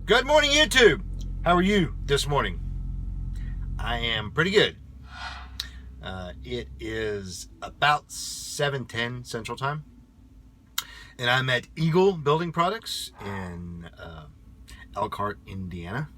Good morning, YouTube. How are you this morning? I am pretty good. It is about 7:10 Central Time, and I'm at Eagle Building Products in Elkhart, Indiana.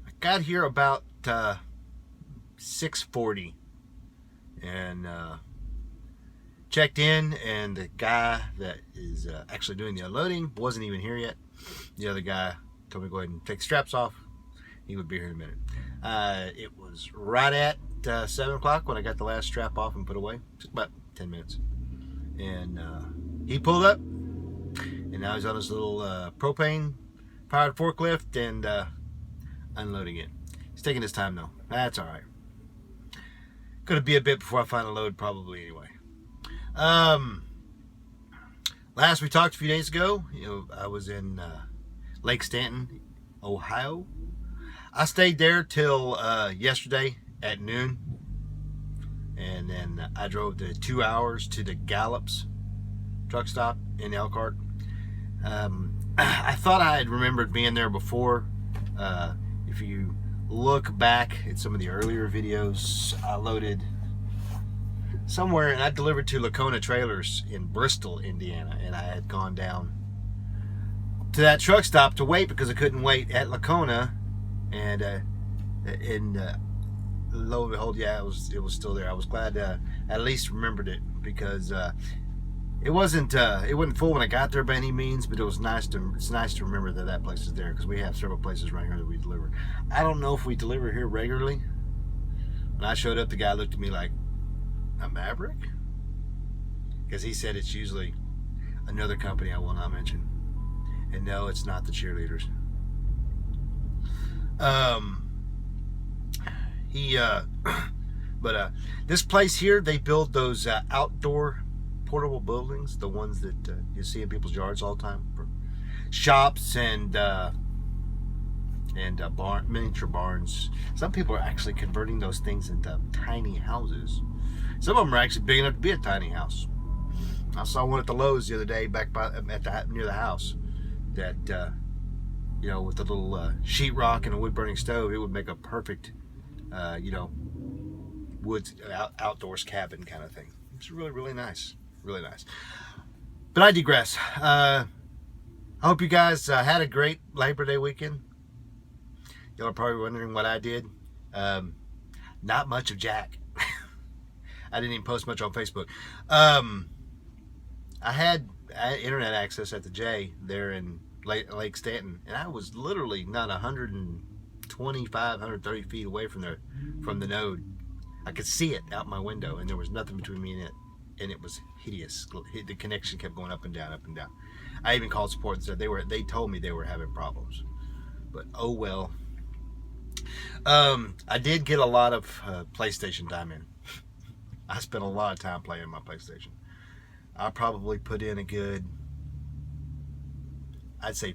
I got here about 6:40 and checked in, and the guy that is actually doing the unloading wasn't even here yet. The other guy told me to go ahead and take the straps off. He would be here in a minute. It was right at 7 o'clock when I got the last strap off and put away. Just about 10 minutes. And he pulled up, and now he's on his little propane powered forklift and unloading it. He's taking his time though. That's all right. Gonna be a bit before I find a load, probably, anyway. Last we talked a few days ago, I was in Lake Stanton, Ohio. I stayed there till yesterday at noon, and then I drove the 2 hours to the Gallops truck stop in Elkhart. I thought I had remembered being there before. If you look back at some of the earlier videos, I loaded somewhere, and I delivered to Lacona Trailers in Bristol, Indiana, and I had gone down to that truck stop to wait because I couldn't wait at Lacona, and lo and behold, yeah, it was still there. I was glad I at least remembered it, because it wasn't full when I got there by any means, but it's nice to remember that place is there, because we have several places right here that we deliver. I don't know if we deliver here regularly. When I showed up, the guy looked at me like, a Maverick? Because he said it's usually another company I will not mention. And no, it's not the cheerleaders. This place here, they build those outdoor portable buildings, the ones that you see in people's yards all the time, for shops and miniature barns. Some people are actually converting those things into tiny houses. Some of them are actually big enough to be a tiny house. I saw one at the Lowe's the other day back near the house that, with the little sheetrock and a wood-burning stove, it would make a perfect, woods outdoors cabin kind of thing. It's really, really nice. Really nice. But I digress. I hope you guys had a great Labor Day weekend. Y'all are probably wondering what I did. Not much of jack. I didn't even post much on Facebook. I had internet access at the J there in Lake Stanton, and I was literally not 125, 130 feet away from the node. I could see it out my window, and there was nothing between me and it, and it was hideous. The connection kept going up and down, up and down. I even called support and said they told me they were having problems, but oh well. I did get a lot of PlayStation time in. I spent a lot of time playing my PlayStation. I probably put in a good, I'd say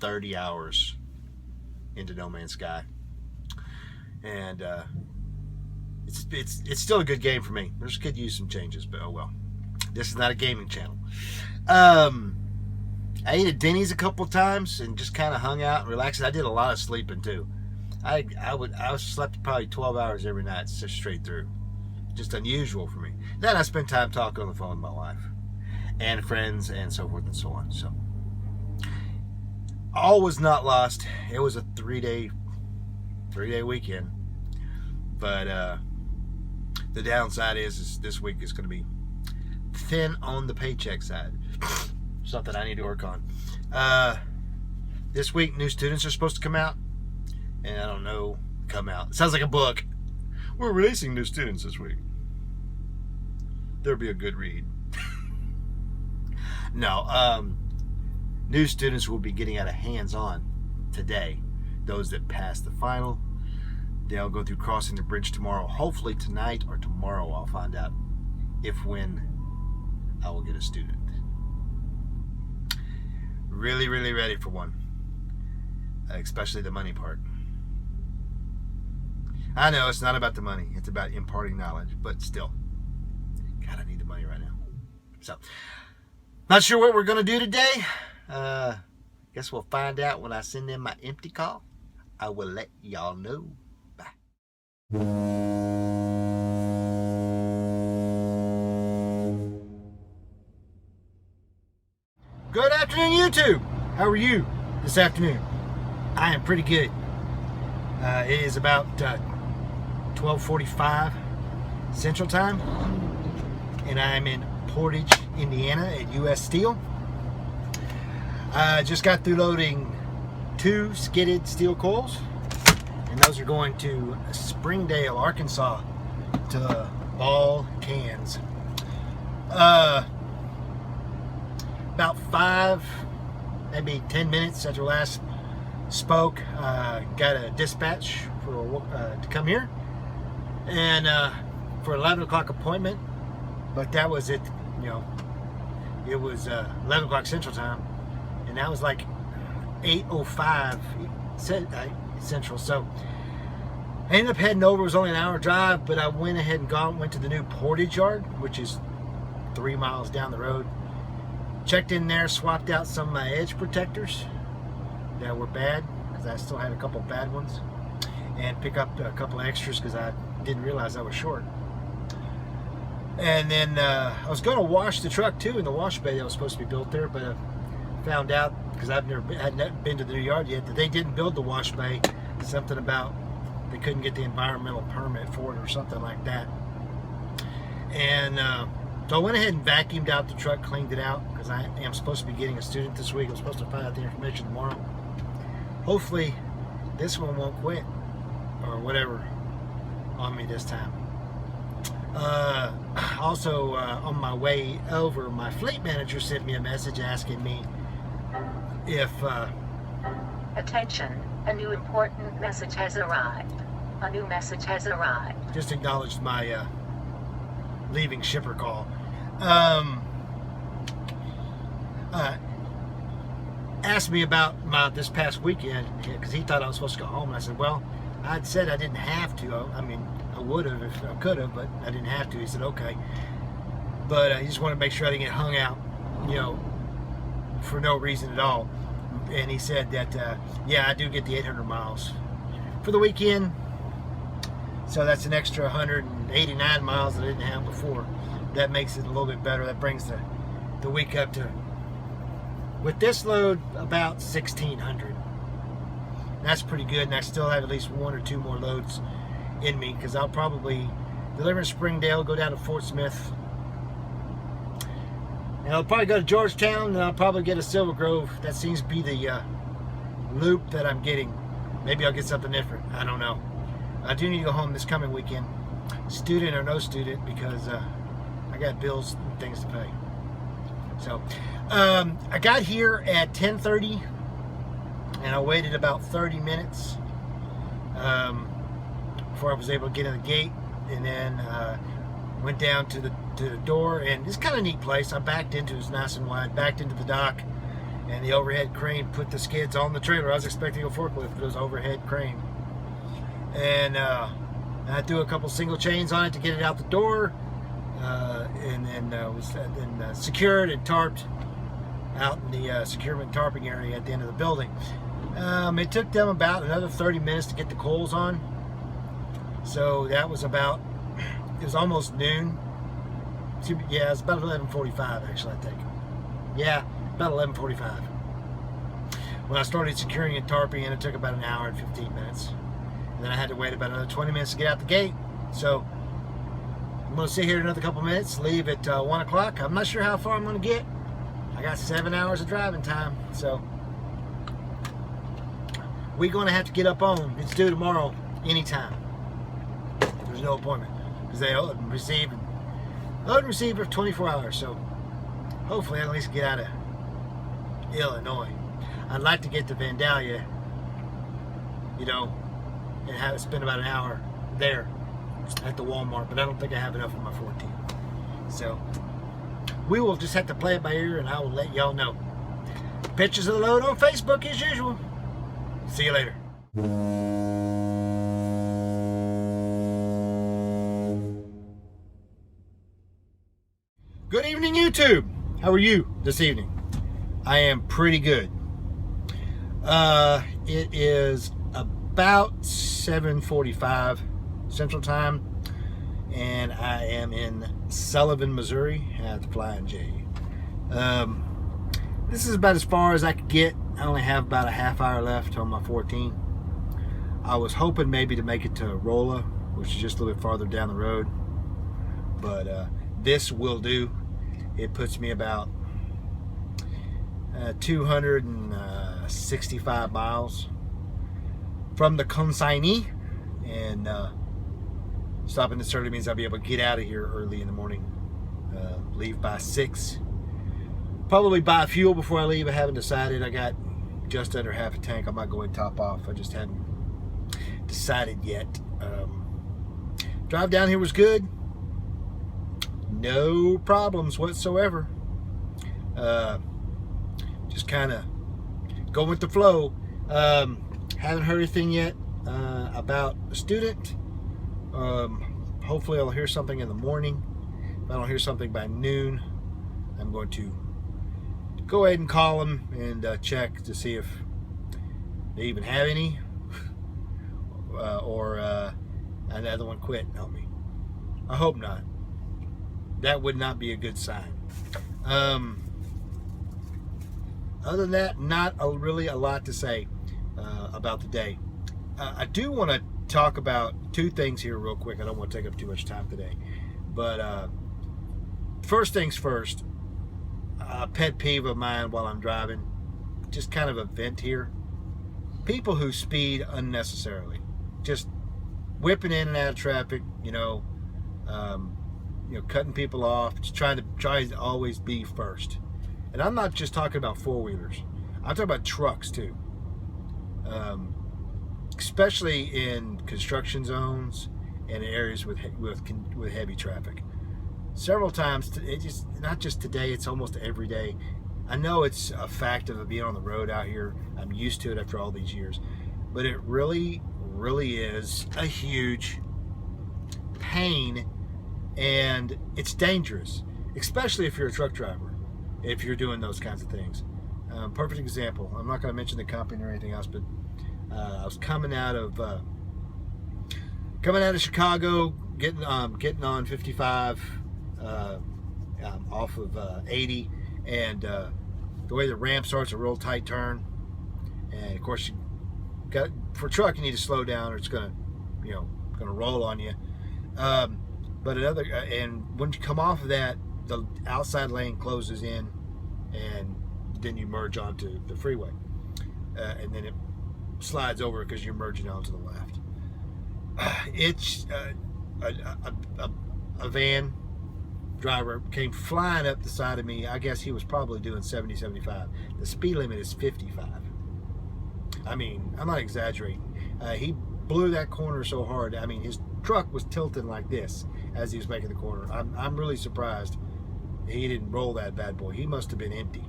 30 hours into No Man's Sky. And it's still a good game for me. There's could use some changes, but oh well. This is not a gaming channel. I ate at Denny's a couple times and just kind of hung out and relaxed. I did a lot of sleeping too. I slept probably 12 hours every night straight through. Just unusual for me. Then I spent time talking on the phone with my wife and friends and so forth and so on. So all was not lost. It was a three-day weekend. But the downside is this week is going to be thin on the paycheck side. Something I need to work on. This week, new students are supposed to come out, and I don't know, come out. It sounds like a book. We're releasing new students this week. There'll be a good read. No, new students will be getting out of hands-on today. Those that pass the final, they'll go through crossing the bridge tomorrow. Hopefully tonight or tomorrow I'll find out when I will get a student. Really, really ready for one. Especially the money part. I know it's not about the money. It's about imparting knowledge. But still, God, I need the money right now. So, not sure what we're going to do today. Guess we'll find out when I send in my empty call. I will let y'all know. Bye. Good afternoon, YouTube. How are you this afternoon? I am pretty good. It is about 12:45 Central Time, and I'm in Portage, Indiana at U.S. Steel. I just got through loading 2 skidded steel coils, and those are going to Springdale, Arkansas, to ball cans. About 5, maybe 10 minutes after last spoke, got a dispatch for to come here, and for 11 o'clock appointment, but that was it. You know, it was 11 o'clock Central Time, and that was like 8:05 Central. So I ended up heading over. It was only an hour drive, but I went ahead and went to the new Portage yard, which is 3 miles down the road. Checked in there, swapped out some of my edge protectors that were bad, because I still had a couple bad ones, and pick up a couple of extras because I didn't realize I was short. And then I was going to wash the truck too in the wash bay that was supposed to be built there, but I found out, because I've never been to the new yard yet, that they didn't build the wash bay. Something about they couldn't get the environmental permit for it or something like that. And so I went ahead and vacuumed out the truck, cleaned it out, because I am supposed to be getting a student this week. I'm supposed to find out the information tomorrow. Hopefully this one won't quit or whatever on me this time. Also, on my way over, my fleet manager sent me a message asking me if attention, a new important message has arrived. A new message has arrived. Just acknowledged my leaving shipper call. Asked me about this past weekend, because he thought I was supposed to go home, and I said, well, I'd said I didn't have to. I mean, I would have if I could have, but I didn't have to. He said, okay. But he just wanted to make sure I didn't get hung out, you know, for no reason at all. And he said that, yeah, I do get the 800 miles for the weekend. So that's an extra 189 miles that I didn't have before. That makes it a little bit better. That brings the week up to, with this load, about 1,600. That's pretty good, and I still have at least 1 or 2 more loads in me, because I'll probably deliver in Springdale, go down to Fort Smith, and I'll probably go to Georgetown, and I'll probably get a Silver Grove. That seems to be the loop that I'm getting. Maybe I'll get something different. I don't know. I do need to go home this coming weekend, student or no student, because I got bills and things to pay. So I got here at 10:30, and I waited about 30 minutes before I was able to get in the gate, and then went down to the door, and it's kind of a neat place. I backed into it. It's nice and wide. Backed into the dock, and the overhead crane put the skids on the trailer. I was expecting a forklift, but it was overhead crane. And I threw a couple single chains on it to get it out the door, and then was secured and tarped out in the securement tarping area at the end of the building. It took them about another 30 minutes to get the coils on. So that was about, it was almost noon. Yeah, it was about 11:45 actually, I think. Yeah, about 11:45. When I started securing and tarping, and it took about an hour and 15 minutes. And then I had to wait about another 20 minutes to get out the gate. So I'm going to sit here another couple minutes, leave at 1 o'clock. I'm not sure how far I'm going to get. I got 7 hours of driving time. So we're going to have to get up on. It's due tomorrow anytime. There's no appointment, because they load and receive for 24 hours. So hopefully I'll at least get out of Illinois. I'd like to get to Vandalia, you know, and have spend about an hour there at the Walmart, but I don't think I have enough on my 14. So we will just have to play it by ear, and I will let y'all know. Pictures of the load on Facebook as usual. See you later. Good evening, YouTube. How are you this evening? I am pretty good. It is about 7:45 Central Time, and I am in Sullivan, Missouri at the Flying J. This is about as far as I could get. I only have about a half hour left on my 14. I was hoping maybe to make it to Rolla, which is just a little bit farther down the road, but this will do. It puts me about 265 miles from the consignee, and stopping this early means I'll be able to get out of here early in the morning. Leave by 6. Probably buy fuel before I leave. I haven't decided. I got just under half a tank. I might go and top off. I just hadn't decided yet. Drive down here was good. No problems whatsoever. Just kind of go with the flow. Haven't heard anything yet about a student. Hopefully I'll hear something in the morning. If I don't hear something by noon, I'm going to go ahead and call them and check to see if they even have any, or another one quit on me. I hope not. That would not be a good sign. Other than that, not really a lot to say about the day. I do want to talk about two things here real quick. I don't want to take up too much time today. But first things first, a pet peeve of mine while I'm driving, just kind of a vent here. People who speed unnecessarily, just whipping in and out of traffic, cutting people off, just trying to always be first. And I'm not just talking about four-wheelers. I'm talking about trucks too. Especially in construction zones and areas with heavy traffic. Several times, not just today, it's almost every day. I know it's a fact of being on the road out here. I'm used to it after all these years. But it really, really is a huge pain, and it's dangerous, especially if you're a truck driver, if you're doing those kinds of things. Perfect example. I'm not going to mention the company or anything else, but I was coming out of Chicago, getting on 55 off of 80, and the way the ramp starts, a real tight turn, and of course for a truck you need to slow down or it's gonna roll on you. But and when you come off of that, the outside lane closes in, and then you merge onto the freeway, and then it slides over because you're merging onto the left. It's a van driver came flying up the side of me. I guess he was probably doing 70, 75. The speed limit is 55. I mean, I'm not exaggerating. He blew that corner so hard. I mean, his truck was tilting like this as he was making the corner. I'm really surprised he didn't roll that bad boy. He must have been empty,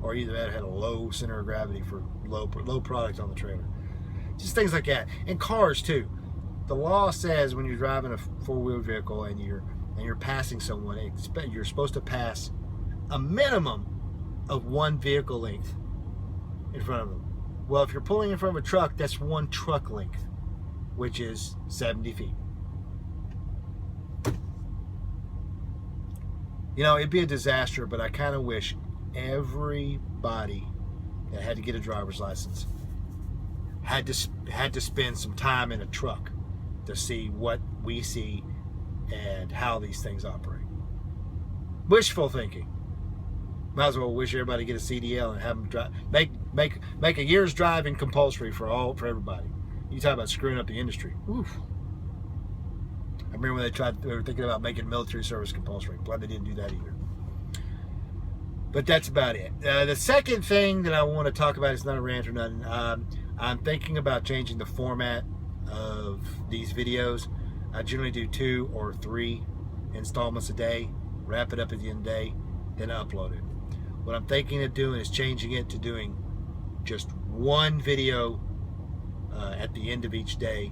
or either that had a low center of gravity for low product on the trailer. Just things like that. And cars too. The law says when you're driving a four-wheel vehicle and you're passing someone, you're supposed to pass a minimum of one vehicle length in front of them. Well, if you're pulling in front of a truck, that's one truck length, which is 70 feet. It'd be a disaster, but I kind of wish everybody that had to get a driver's license had to spend some time in a truck to see what we see and how these things operate. Wishful thinking. Might as well wish everybody get a CDL and have them drive. Make a year's driving compulsory for everybody. You talk about screwing up the industry. Oof. I remember when they were thinking about making military service compulsory. Glad they didn't do that either. But that's about it. The second thing that I want to talk about is not a rant or nothing. I'm thinking about changing the format of these videos. I generally do 2 or 3 installments a day, wrap it up at the end of the day, then upload it. What I'm thinking of doing is changing it to doing just one video at the end of each day,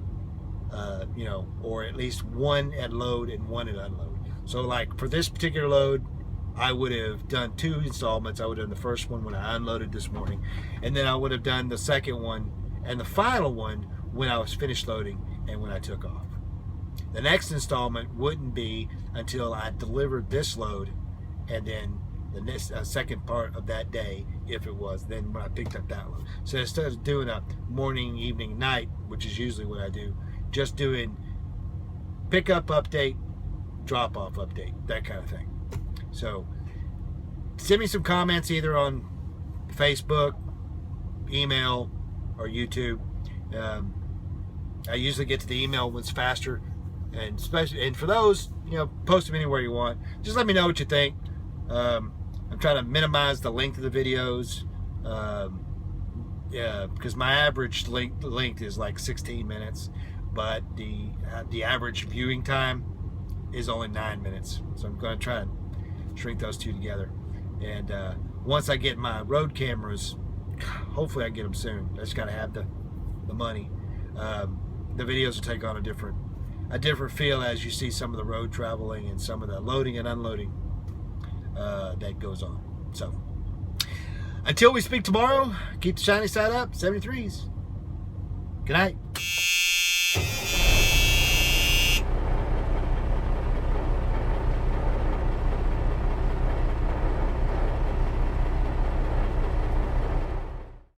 or at least one at load and one at unload. So like for this particular load, I would have done 2 installments. I would have done the first one when I unloaded this morning, and then I would have done the second one and the final one when I was finished loading and when I took off. The next installment wouldn't be until I delivered this load, and then the next second part of that day, if it was, then when I picked up that load. So instead of doing a morning, evening, night, which is usually what I do, just doing pickup update, drop off update, that kind of thing. So send me some comments either on Facebook, email, or YouTube. I usually get to the email ones faster, and for those, post them anywhere you want. Just let me know what you think. I'm trying to minimize the length of the videos, because my average length is like 16 minutes, but the average viewing time is only 9 minutes. So I'm going to try and shrink those two together. And once I get my road cameras, hopefully I get them soon. I just got to have the money. The videos will take on a different feel as you see some of the road traveling and some of the loading and unloading that goes on. So until we speak tomorrow, keep the shiny side up. 73s. Good night.